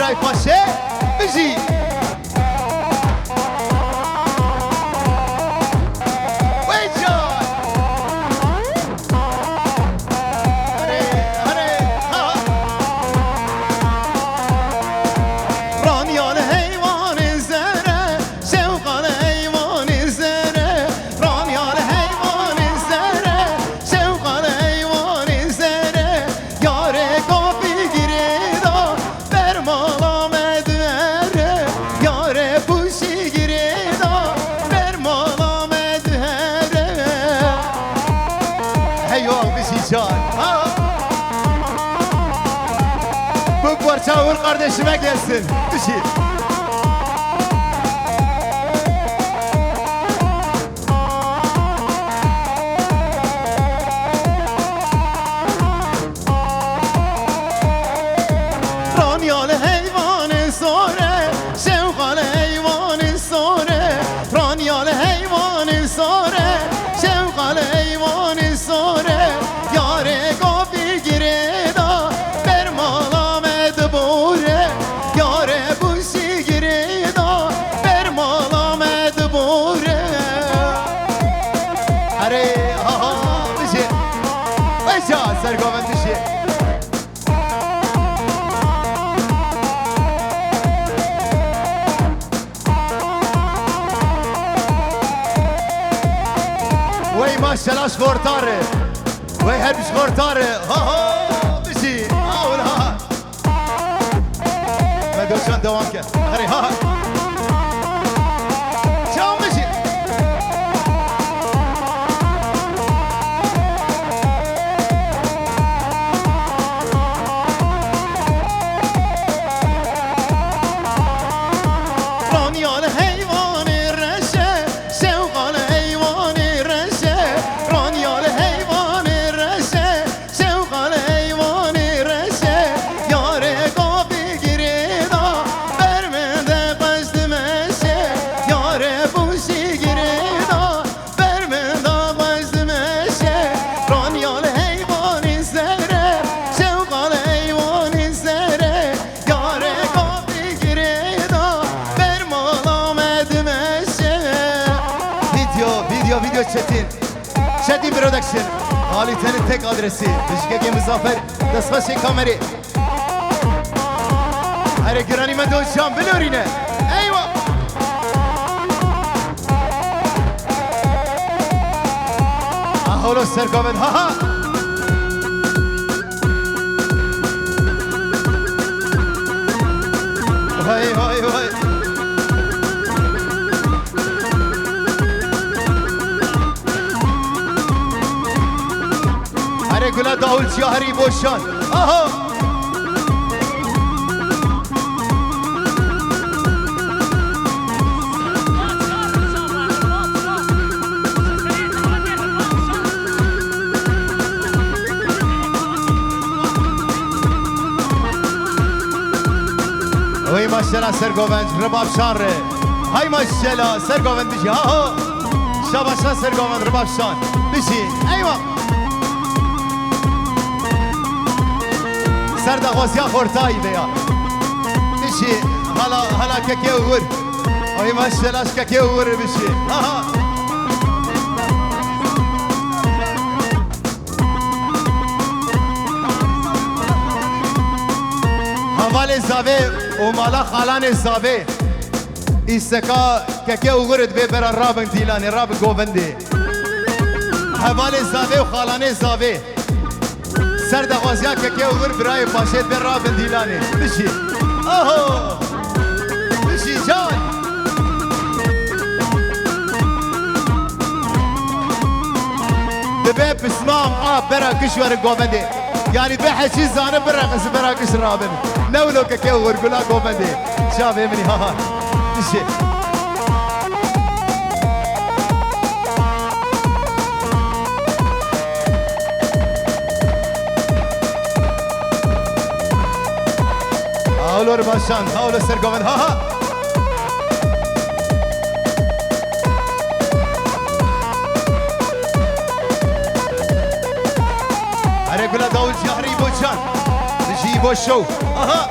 برای پاشه بجی Çağır kardeşime gelsin. Düşün. Ranyalı heyvanın sore, şevkalı heyvanın sore. Ranyalı heyvanın sore, şevkalı heyvanın sore. Yare gopi gireda, bermala bore yare bu sigirida bermala med bore are ha bizi başa sergoven dişi vay maşallah şortare vay her şortare ha bizi ha دوشان دوام کرد هری ها چاو میشی رانیال حیوان رشه شوقال حیوان رشه رانیال حیوان رشه شوقال حیوان رشه یاره گابی Çetin Production Halite'nin tek adresi Bişkek Muzaffer Desfaşı Kameri Her giranime dönüşen bilörine Eyvah Aholo Serkoven ha ha Vay vay vay Güla davul çihari boşan aha Oy maşallah sergovenç rıbab şanre hay maşallah sergovenç dişi aha şabaşla sergovenç rıbab şan dişi eyvah سر دغوازیا خورتایی بیا بشی حالا که اوور آی ماشاءالله که اوور بشی حوال زاوه و مالا خالان زاوه ایستکا که اوورد به برا رابن دیلانی راب گوونده حوال زاوه و خالان زاوه سر دغوازیا که اوور برای پاشید به رابن دیلانی بشی آهو بشی جان دبه بسمام برا کشور گوونده یعنی به حچی زانه برا کش رابن نولو که اوور گلا گوونده شابه منی ها بشی Ağlar başan, ağlar sergoven, ha ha. Are gula davul jahri boşan, dişi boş şov, aha.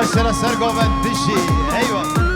ماشاءالله سر گوبند بشی ایوه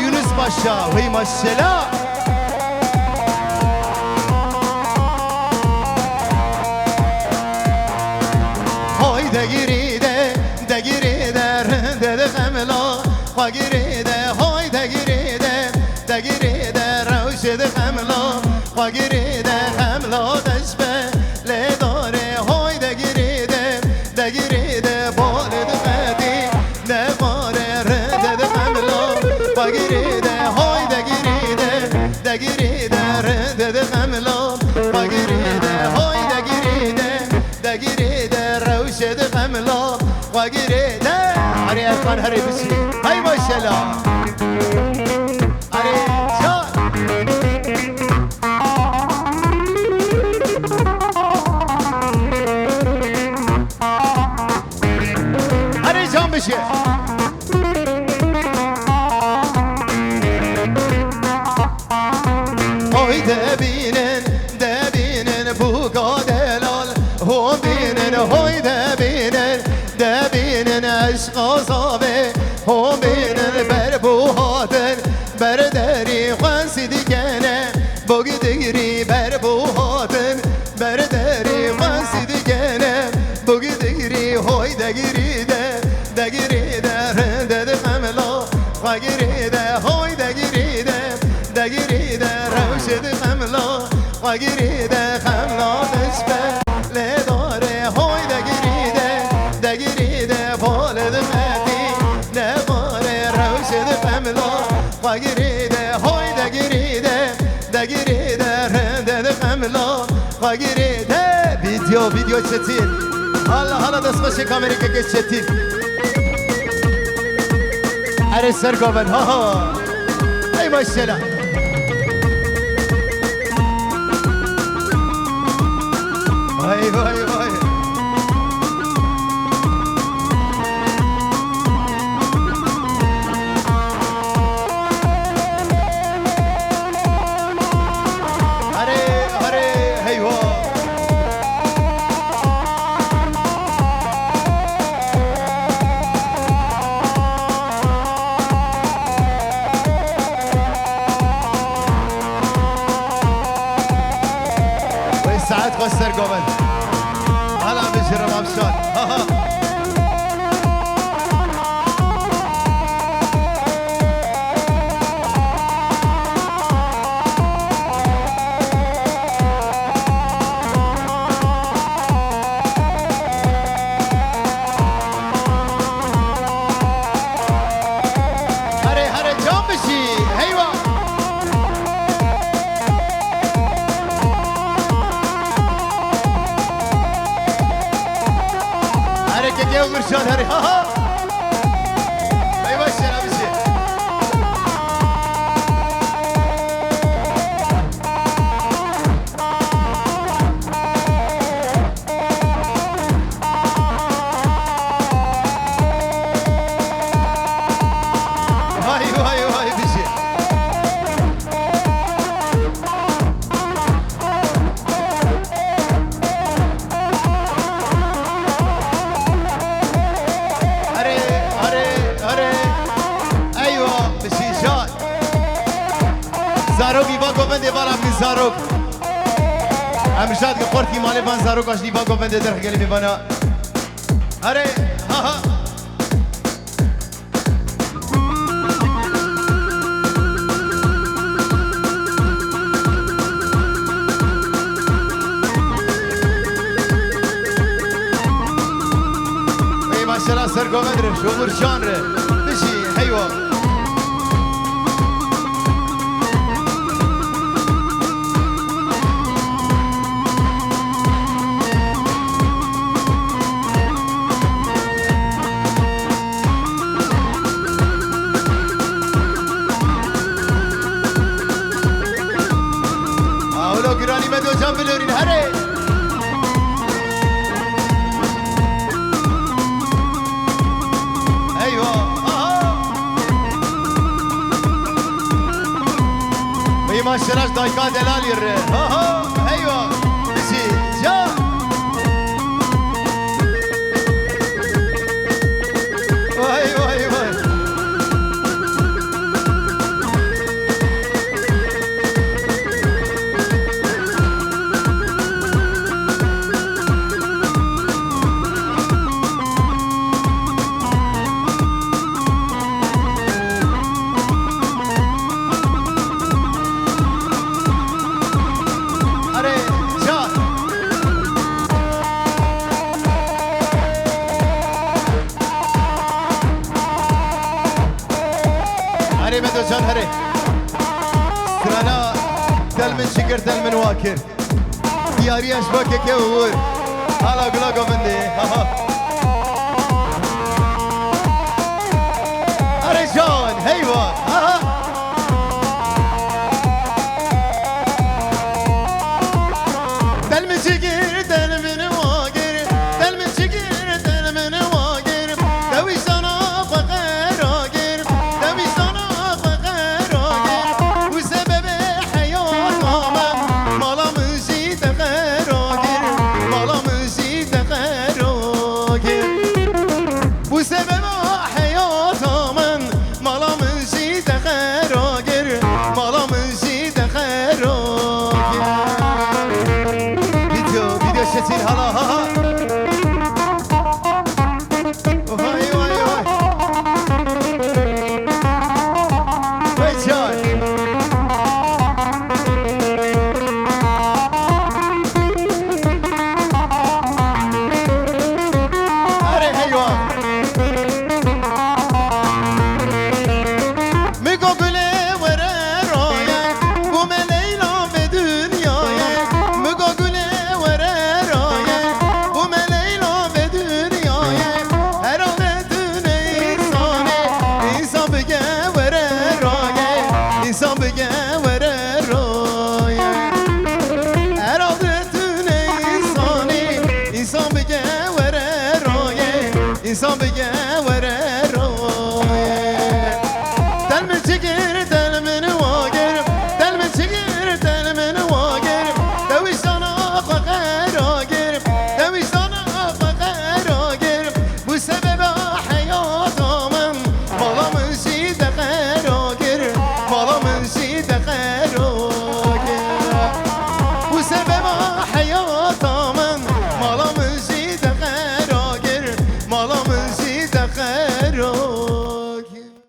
یونس باشا وی ماشاءالله های دگیریده رنده خملا خواگیریده های دگیریده روشد خملا خواگیریده خملا دشبه لیداره های دگیریده بالد خدی نباره رنده خملا خواگیریده های دگیریده رنده خملا خواگیریده های دگیریده روشد خملا خواگیریده هری افغان هری بسی های ماشاءالله هری جان هری جان بشه های دبینن بوگا دلال هم بینن های دبینن عشق آزابه هم بینن بر بوهاتن بر دری خوانسی دیگنه بگی دیگری بر بوهاتن بر دری خوانسی دیگنه بگی دیگری های دگیریده رنده خملا خواگیریده های دگیریده روشد خملا خواگیریده خملا دشبه لیداره های دگیریده بالد خدی نباره روشد خملا خواگیریده های دگیریده رنده خملا خواگیریده ویدیو چتین حالا دست باشه کامری که چتین هر سر گوبن ها ای ماشاءالله وای هره هیوا وای ساعت خسر گوبند هلا بشرم افشان هره جام بشی هیوا که گرشان هری ها ای باشه نمیشه وای بشه زاروگ ایوا گوونده بالا می زاروگ امشاد که خورتی مالی بان زاروگ آش ایوا گوونده در خیلی می بانا اره ها ای ماشاءالله سر گوونده ره شومر شان ره بشی هیوا گرانی مدو جان بلورین هره ایوا بیما شراش دایکا دلالی ره ایوا بسی جان وای وای وای جان هره سرانا دل من شكر دل من واكر دياري اشباك كي وور هلا قلاقو مندي هره جان هيوا دل من شكر دل من واكر دل من شكر دل من واكر دوي سنا فقير واكر دوي سنا هلا ها وای وای وای وای جان اره حیوان میگو گله وره رایه گم لیلا به دنیایه میگو گله وره İnsan bege vere roye Eradetüne insani İnsan bege vere roye İnsan bege vere roye Del mi çeke